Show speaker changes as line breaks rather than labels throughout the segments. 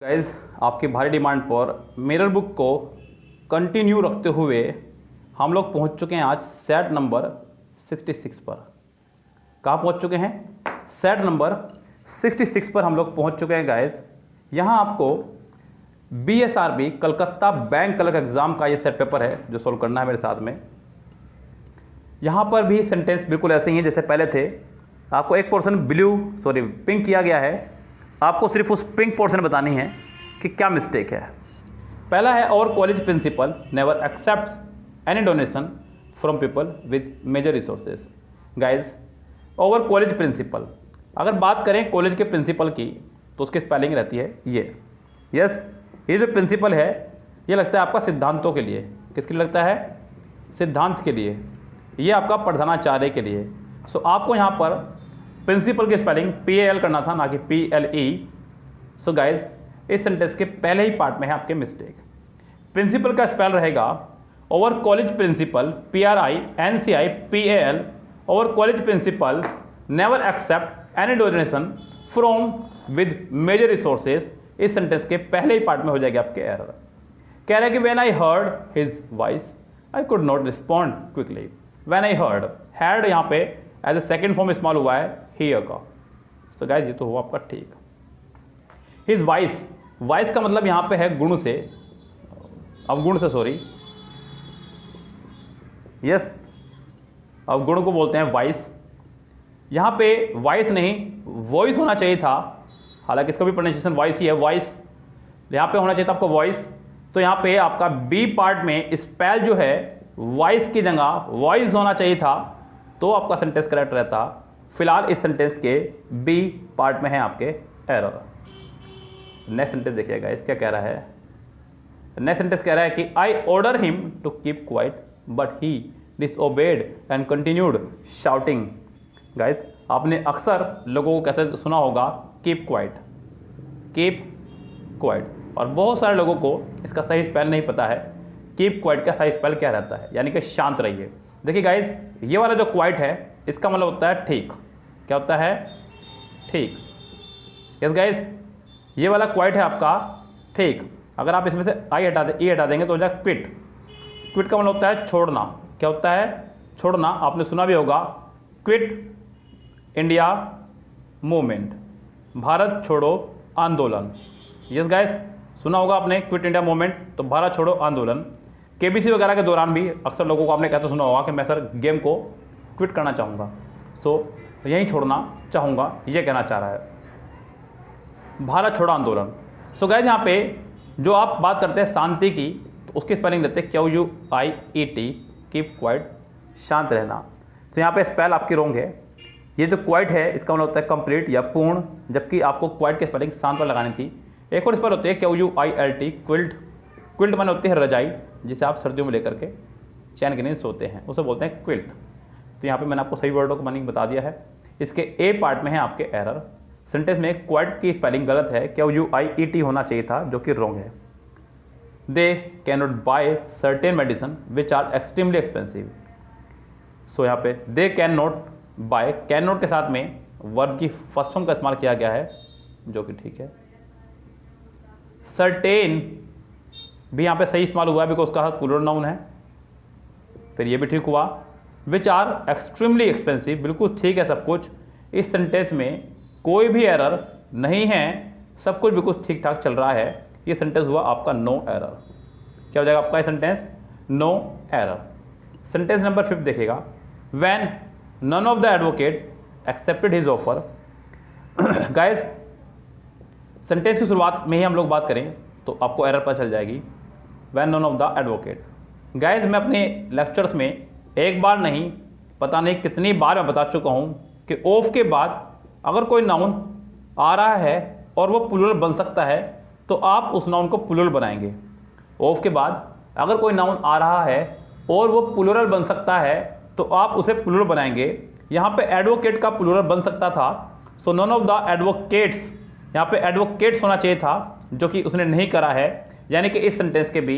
Guys आपकी भारी demand पर मिरर बुक को कंटिन्यू रखते हुए हम लोग पहुंच चुके हैं आज सेट नंबर 66 पर। कहाँ पहुंच चुके हैं? सेट नंबर 66 पर हम लोग पहुंच चुके हैं गाइज। यहाँ आपको BSRB Calcutta bank clerk exam का ये सेट पेपर है जो सोल्व करना है मेरे साथ में। यहाँ पर भी सेंटेंस बिल्कुल ऐसे ही है जैसे पहले थे। आपको एक पोर्शन पिंक किया गया है। आपको सिर्फ उस पिंक पोर्शन बतानी है कि क्या मिस्टेक है। पहला है और college principal never accept any donation from people with major resources. Guys over college principal, अगर बात करें कॉलेज के प्रिंसिपल की तो उसकी स्पेलिंग रहती है ये। यस, ये जो प्रिंसिपल है ये लगता है आपका सिद्धांतों के लिए। किसके लिए लगता है? सिद्धांत के लिए। ये आपका प्रधानाचार्य के लिए। सो आपको यहाँ पर प्रिंसिपल की स्पेलिंग PAL करना था, ना कि PLE। सो गाइज इस सेंटेंस के पहले ही पार्ट में है आपके मिस्टेक। प्रिंसिपल का स्पेल रहेगा over college principal PRINCIPAL। Over college principal never accept any donation from with major resources. इस सेंटेंस के पहले ही पार्ट में हो जाएगी आपके एरर। कह रहा है कि when I heard his voice I could not respond quickly. When I heard, had यहाँ पे एज ए सेकेंड फॉर्म इस्तेमाल हुआ है हियर का। सो गाइस ये तो हुआ आपका ठीक। हिज वॉइस, वॉइस का मतलब यहाँ पे है गुण से, अवगुण से, सॉरी। यस, अवगुण को बोलते हैं वॉइस। यहाँ पे वॉइस नहीं वॉइस होना चाहिए था, हालांकि इसका भी प्रोनाउंसिएशन वॉइस ही है। वॉइस यहाँ पे होना चाहिए था आपको वॉइस। तो यहाँ पे आपका बी पार्ट में स्पेल जो है वॉइस की जगह वॉइस होना चाहिए था, तो आपका सेंटेंस करेक्ट रहता। फिलहाल इस सेंटेंस के बी पार्ट में है आपके एरर। नेक्स्ट सेंटेंस देखिएगा इस क्या कह रहा है। नेक्स्ट सेंटेंस कह रहा है कि I order him to keep quiet but he disobeyed and continued shouting. Guys आपने अक्सर लोगों को कैसे सुना होगा कीप क्वाइट, कीप क्वाइट, और बहुत सारे लोगों को इसका सही स्पेल नहीं पता है। कीप क्वाइट का सही स्पेल क्या रहता है, यानी कि शांत रहिए। देखिए गाइस ये वाला जो क्वाइट है इसका मतलब होता है ठीक। क्या होता है? ठीक। यस गाइस ये वाला क्वाइट है आपका ठीक। अगर आप इसमें से आई हटा ई हटा देंगे तो हो जाए क्विट। क्विट का मतलब होता है छोड़ना। क्या होता है? छोड़ना। आपने सुना भी होगा क्विट इंडिया मूवमेंट, भारत छोड़ो आंदोलन। यस गाइस सुना होगा आपने क्विट इंडिया मूवमेंट, तो भारत छोड़ो आंदोलन। KBC वगैरह के दौरान भी अक्सर लोगों को आपने कहते सुना होगा कि मैं सर गेम को क्विट करना चाहूँगा, सो यहीं छोड़ना चाहूँगा, ये कहना चाह रहा है भारत छोड़ो आंदोलन। सो गाइस यहाँ पे जो आप बात करते हैं शांति की तो उसकी स्पेलिंग लेते हैं QUIET, कीप क्वाइट, शांत रहना। तो यहाँ पे स्पेल आपकी रॉन्ग है। ये जो क्वाइट है इसका मतलब होता है कंप्लीट या पूर्ण, जबकि आपको क्वाइट की स्पेलिंग शांत पर लगानी थी। एक और स्पेल होती है QUILT, क्विल्ट। क्विल्ट माने होती है रजाई, जिसे आप सर्दियों में लेकर के चैन के नींद सोते हैं, उसे बोलते हैं क्विल्ट। तो यहाँ पे मैंने आपको सही वर्डों का मीनिंग बता दिया है। इसके ए पार्ट में है आपके एरर। सेंटेंस में क्वाइट की स्पेलिंग गलत है, QUIET होना चाहिए था, जो कि रॉन्ग है। They can not buy certain medicine which are extremely expensive. So यहाँ पे they can not buy, can not के साथ में वर्ब की फर्स्ट फॉर्म का इस्तेमाल किया गया है, जो कि ठीक है। सर्टेन भी यहाँ पे सही इस्तेमाल हुआ है बिकॉज उसका प्लूरल नाउन है, फिर ये भी ठीक हुआ। विच आर एक्सट्रीमली एक्सपेंसिव, बिल्कुल ठीक है सब कुछ। इस सेंटेंस में कोई भी एरर नहीं है, सब कुछ बिल्कुल ठीक ठाक चल रहा है। ये सेंटेंस हुआ आपका नो एरर। क्या हो जाएगा आपका ये sentence? No error. Sentence number 5 देखिएगा। When none of the advocate accepted his offer. Guys sentence की शुरुआत में ही हम लोग बात करें तो आपको एरर पता चल जाएगी। When none of the advocate. Guys मैं अपने लेक्चर्स में एक बार नहीं पता नहीं कितनी बार मैं बता चुका हूँ कि ऑफ के बाद अगर कोई नाउन आ रहा है और वो प्लूरल बन सकता है तो आप उस नाउन को प्लूरल बनाएंगे। ऑफ के बाद अगर कोई नाउन आ रहा है और वो प्लूरल बन सकता है तो आप उसे प्लूरल बनाएंगे। यहाँ पे एडवोकेट का प्लूरल बन सकता था, सो नन ऑफ द एडवोकेट्स, यहाँ पे एडवोकेट्स होना चाहिए था, जो कि उसने नहीं करा है, यानी कि इस सेंटेंस के भी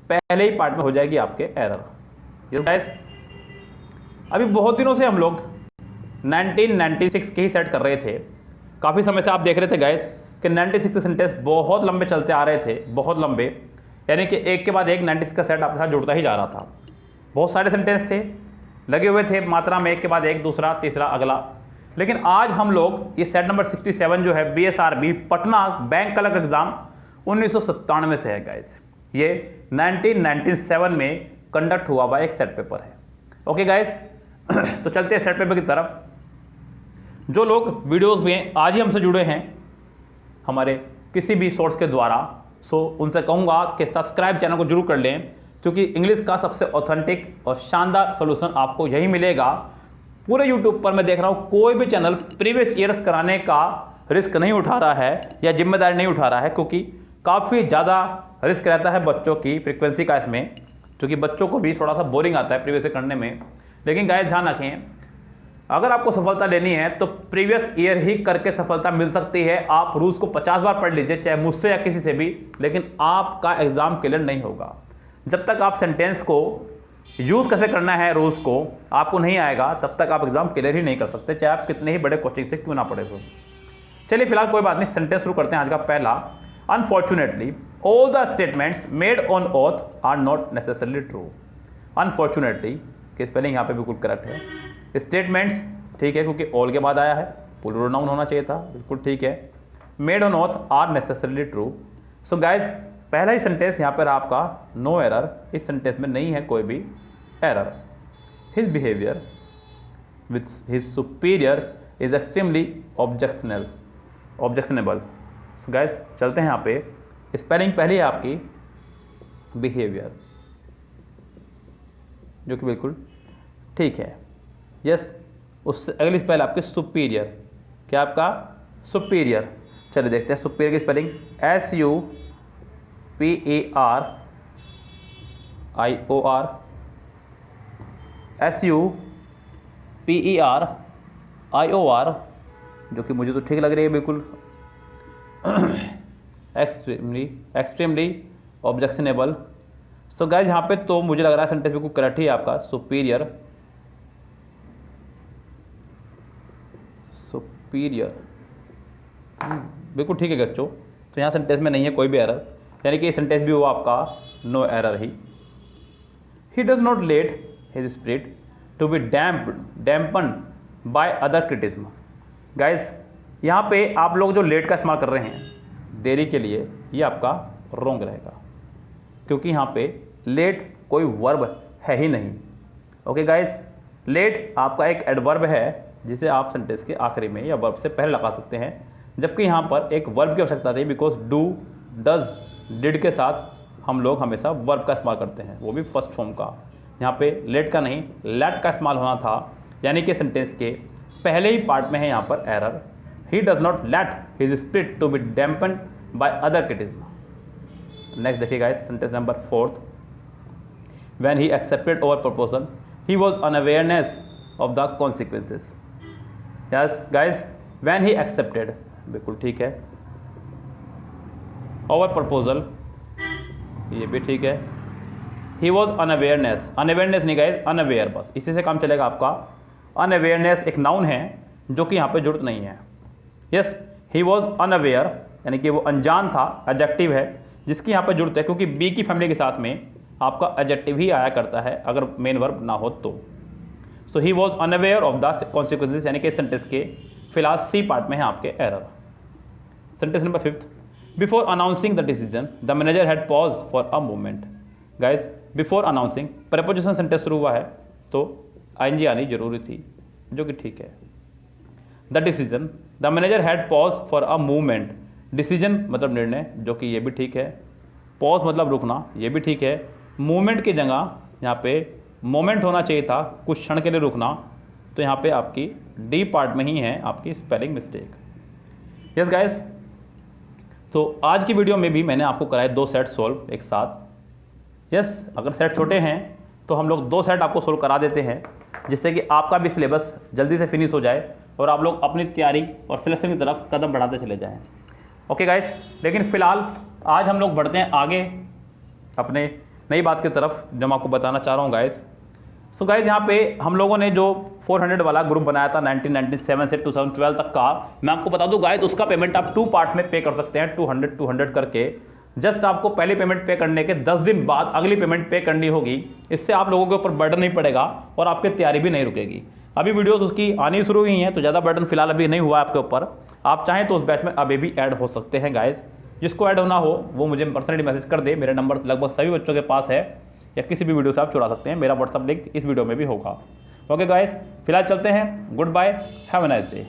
पहले ही पार्ट में हो जाएगी आपके एरर। गाइस अभी बहुत दिनों से हम लोग 1996 के ही सेट कर रहे थे। काफ़ी समय से आप देख रहे थे गाइस कि 96 के सेंटेंस बहुत लंबे चलते आ रहे थे, बहुत लंबे, यानी कि एक के बाद एक 96 का सेट आपके साथ जुड़ता ही जा रहा था। बहुत सारे सेंटेंस थे, लगे हुए थे मात्रा में, एक के बाद एक, दूसरा, तीसरा, अगला। लेकिन आज हम लोग ये सेट नंबर 67 जो है BSRB Patna bank clerk exam 1997 से है गाइस। ये 1997 में कंडक्ट हुआ हुआ एक सेट पेपर है। ओके गाइस, तो चलते हैं सेट पेपर की तरफ। जो लोग वीडियोस में आज ही हमसे जुड़े हैं हमारे किसी भी सोर्स के द्वारा, सो उनसे कहूँगा कि सब्सक्राइब चैनल को जरूर कर लें, क्योंकि इंग्लिश का सबसे ऑथेंटिक और शानदार सोल्यूशन आपको यही मिलेगा। पूरे यूट्यूब पर मैं देख रहा हूँ कोई भी चैनल प्रीवियस ईयर्स कराने का रिस्क नहीं उठा रहा है या जिम्मेदारी नहीं उठा रहा है, क्योंकि काफ़ी ज़्यादा रिस्क रहता है बच्चों की फ्रीक्वेंसी का इसमें, क्योंकि बच्चों को भी थोड़ा सा बोरिंग आता है प्रीवियस करने में। लेकिन गाइस ध्यान रखें, अगर आपको सफलता लेनी है तो प्रीवियस ईयर ही करके सफलता मिल सकती है। आप रूल्स को 50 बार पढ़ लीजिए, चाहे मुझसे या किसी से भी, लेकिन आपका एग्जाम क्लियर नहीं होगा जब तक आप सेंटेंस को यूज़ कैसे करना है, रूल्स को आपको नहीं आएगा, तब तक आप एग्जाम क्लियर ही नहीं कर सकते, चाहे आप कितने ही बड़े कोचिंग से क्यों ना पढ़े हो। चलिए फिलहाल कोई बात नहीं, सेंटेंस शुरू करते हैं। आज का पहला, unfortunately all the statements made on oath are not necessarily true. Unfortunately की स्पेलिंग यहाँ पे बिल्कुल करेक्ट है। स्टेटमेंट्स ठीक है, क्योंकि ऑल के बाद आया है, प्लूरल नाउन होना चाहिए था, बिल्कुल ठीक है। Made on oath are necessarily true. So guys, पहला ही सेंटेंस यहाँ पर आपका नो एरर, इस सेंटेंस में नहीं है कोई भी error. His behaviour with his superior is extremely objectionable. So guys चलते हैं यहाँ पे, स्पेलिंग पहली है आपकी बिहेवियर, जो कि बिल्कुल ठीक है। यस, उससे अगली स्पेल आपकी सुपीरियर, क्या आपका सुपीरियर। चलिए देखते हैं सुपीरियर की स्पेलिंग, SUPERIOR, SUPERIOR, जो कि मुझे तो ठीक लग रही है बिल्कुल। Extremely objectionable. सो गाइज यहाँ पे तो मुझे लग रहा है सेंटेंस बिल्कुल करेक्ट ही है आपका, सुपीरियर। बिल्कुल ठीक है बच्चों, तो यहाँ सेंटेंस में नहीं है कोई भी एरर, यानी कि सेंटेंस भी हुआ आपका नो एरर ही। He does not let his spirit to be dampen by other criticism. Guys यहाँ पे आप लोग जो लेट का इस्तेमाल कर रहे हैं देरी के लिए, ये आपका रॉन्ग रहेगा, क्योंकि यहाँ पे लेट कोई वर्ब है ही नहीं। ओके गाइज, लेट आपका एक एडवर्ब है जिसे आप सेंटेंस के आखिरी में या वर्ब से पहले लगा सकते हैं, जबकि यहाँ पर एक वर्ब की आवश्यकता थी, बिकॉज डू, डज, डिड के साथ हम लोग हमेशा वर्ब का इस्तेमाल करते हैं, वो भी फर्स्ट फॉर्म का। यहाँ पे लेट का नहीं, लेट का इस्तेमाल होना था, यानी कि सेंटेंस के पहले ही पार्ट में है यहाँ पर error. He does not let his spirit to be dampen by other criticism. Next देखिए guys, sentence number 4, when he accepted our proposal he was unawareness of the consequences. Yes guys, when he accepted, बिल्कुल ठीक है। Our proposal, ये भी ठीक है। He was unawareness, unawareness नहीं guys, unaware, बस इसी से काम चलेगा आपका। अनअवेयरनेस एक नाउन है जो कि यहाँ पे जरूरत नहीं है। यस, ही वॉज अनअवेयर, यानी कि वो अनजान था, एडजेक्टिव है जिसकी यहाँ पे जरूरत है, क्योंकि बी की फैमिली के साथ में आपका एडजेक्टिव ही आया करता है अगर मेन वर्ब ना हो तो। So he was unaware of the consequences, यानी कि सेंटेंस के फिलहाल सी पार्ट में है आपके error. Sentence number 5, before announcing the decision the manager had pause for a moment. Guys before announcing preposition sentence शुरू हुआ है तो ING आनी जरूरी थी, जो कि ठीक है। The decision, the manager had pause for a movement, decision मतलब निर्णय, जो कि ये भी ठीक है। पॉज मतलब रुकना, ये भी ठीक है। मूवमेंट की जगह यहाँ पे मोमेंट होना चाहिए था, कुछ क्षण के लिए रुकना, तो यहाँ पे आपकी डी पार्ट में ही है आपकी स्पेलिंग मिस्टेक। यस गाइस, तो आज की वीडियो में भी मैंने आपको कराए 2 सेट सोल्व एक साथ। यस, अगर सेट छोटे हैं तो हम लोग 2 सेट आपको सोल्व करा देते हैं, जिससे कि आपका भी सिलेबस जल्दी से फिनिश हो जाए और आप लोग अपनी तैयारी और सिलेक्शन की तरफ कदम बढ़ाते चले जाएं। ओके गाइस, लेकिन फ़िलहाल आज हम लोग बढ़ते हैं आगे अपने नई बात की तरफ, जो मैं आपको बताना चाह रहा हूँ गाइस। सो गाइज यहाँ पे हम लोगों ने जो 400 वाला ग्रुप बनाया था 1997 से 2012 तक का, मैं आपको बता दूं गाइज उसका पेमेंट आप 2 पार्ट में पे कर सकते हैं, 200 करके। जस्ट आपको पहली पेमेंट पे करने के 10 दिन बाद अगली पेमेंट पे करनी होगी। इससे आप लोगों के ऊपर बर्डन नहीं पड़ेगा और आपकी तैयारी भी नहीं रुकेगी। अभी वीडियोस उसकी आनी शुरू हुई हैं तो ज़्यादा बर्डन फिलहाल अभी नहीं हुआ आपके ऊपर। आप चाहें तो उस बैच में अभी भी ऐड हो सकते हैं गाइज। जिसको ऐड होना हो वो मुझे पर्सनली मैसेज कर दे, मेरा नंबर लगभग सभी बच्चों के पास है, या किसी भी वीडियो से आप चुरा सकते हैं। मेरा व्हाट्सअप लिंक इस वीडियो में भी होगा। ओके गाइज, फिलहाल चलते हैं। Good bye, have a nice day.